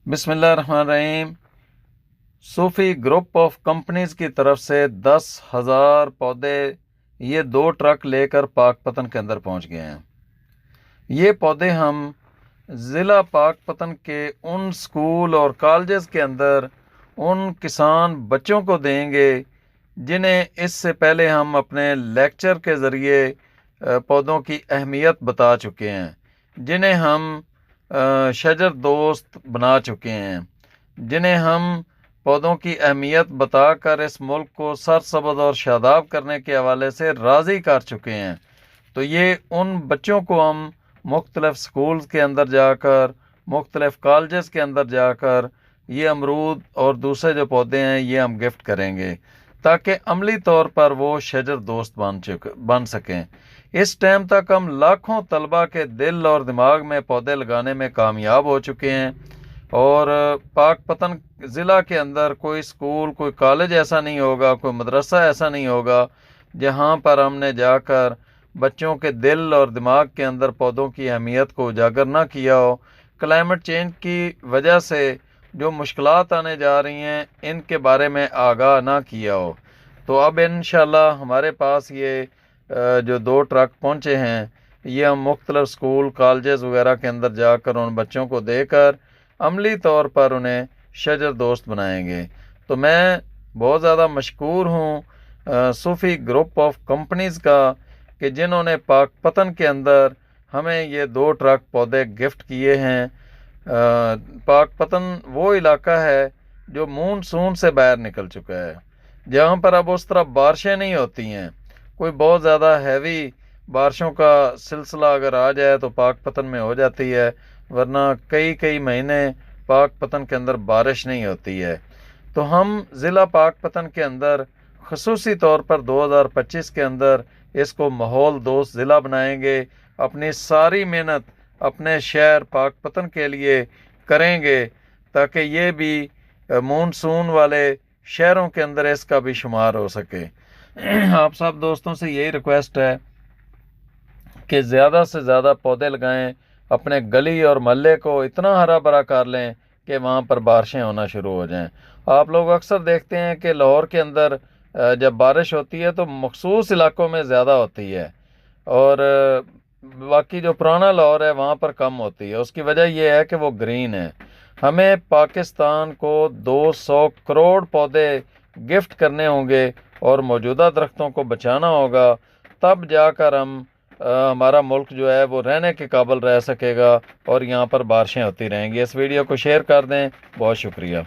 بسم اللہ الرحمن الرحیم۔ صوفی گروپ آف کمپنیز کی طرف سے 10,000 پودے یہ 2 ٹرک لے کر پاک پتن کے اندر پہنچ گئے ہیں۔ یہ پودے ہم ضلع پاک پتن کے ان سکول اور کالجز کے اندر ان کسان بچوں کو دیں گے جنہیں اس سے پہلے ہم اپنے لیکچر کے ذریعے پودوں کی اہمیت بتا چکے ہیں، جنہیں ہم شجر دوست بنا چکے ہیں، جنہیں ہم پودوں کی اہمیت بتا کر اس ملک کو سرسبز اور شاداب کرنے کے حوالے سے راضی کر چکے ہیں۔ تو یہ ان بچوں کو ہم مختلف سکولز کے اندر جا کر، مختلف کالجز کے اندر جا کر یہ امرود اور دوسرے جو پودے ہیں یہ ہم گفٹ کریں گے تاکہ عملی طور پر وہ شجر دوست بن سکیں۔ اس ٹائم تک ہم لاکھوں طلبہ کے دل اور دماغ میں پودے لگانے میں کامیاب ہو چکے ہیں، اور پاک پتن ضلع کے اندر کوئی سکول، کوئی کالج ایسا نہیں ہوگا، کوئی مدرسہ ایسا نہیں ہوگا جہاں پر ہم نے جا کر بچوں کے دل اور دماغ کے اندر پودوں کی اہمیت کو اجاگر نہ کیا ہو۔ کلائمیٹ چینج کی وجہ سے جو مشکلات آنے جا رہی ہیں ان کے بارے میں آگاہ نہ کیا ہو۔ تو اب انشاءاللہ ہمارے پاس یہ جو 2 ٹرک پہنچے ہیں، یہ ہم مختلف سکول، کالجز وغیرہ کے اندر جا کر ان بچوں کو دے کر عملی طور پر انہیں شجر دوست بنائیں گے۔ تو میں بہت زیادہ مشکور ہوں صوفی گروپ آف کمپنیز کا کہ جنہوں نے پاک پتن کے اندر ہمیں یہ 2 ٹرک پودے گفٹ کیے ہیں۔ پاک پتن وہ علاقہ ہے جو مونسون سے باہر نکل چکا ہے، جہاں پر اب اس طرح بارشیں نہیں ہوتی ہیں۔ کوئی بہت زیادہ ہیوی بارشوں کا سلسلہ اگر آ جائے تو پاک پتن میں ہو جاتی ہے، ورنہ کئی مہینے پاک پتن کے اندر بارش نہیں ہوتی ہے۔ تو ہم ضلع پاک پتن کے اندر خصوصی طور پر 2025 کے اندر اس کو ماحول دوست ضلع بنائیں گے، اپنی ساری محنت اپنے شہر پاک پتن کے لیے کریں گے تاکہ یہ بھی مونسون والے شہروں کے اندر اس کا بھی شمار ہو سکے۔ آپ سب دوستوں سے یہی ریکویسٹ ہے کہ زیادہ سے زیادہ پودے لگائیں، اپنے گلی اور محلے کو اتنا ہرا بھرا کر لیں کہ وہاں پر بارشیں ہونا شروع ہو جائیں۔ آپ لوگ اکثر دیکھتے ہیں کہ لاہور کے اندر جب بارش ہوتی ہے تو مخصوص علاقوں میں زیادہ ہوتی ہے، اور باقی جو پرانا لاہور ہے وہاں پر کم ہوتی ہے۔ اس کی وجہ یہ ہے کہ وہ گرین ہے۔ ہمیں پاکستان کو 200 کروڑ پودے گفٹ کرنے ہوں گے اور موجودہ درختوں کو بچانا ہوگا، تب جا کر ہمارا ملک جو ہے وہ رہنے کے قابل رہ سکے گا اور یہاں پر بارشیں ہوتی رہیں گی۔ اس ویڈیو کو شیئر کر دیں۔ بہت شکریہ۔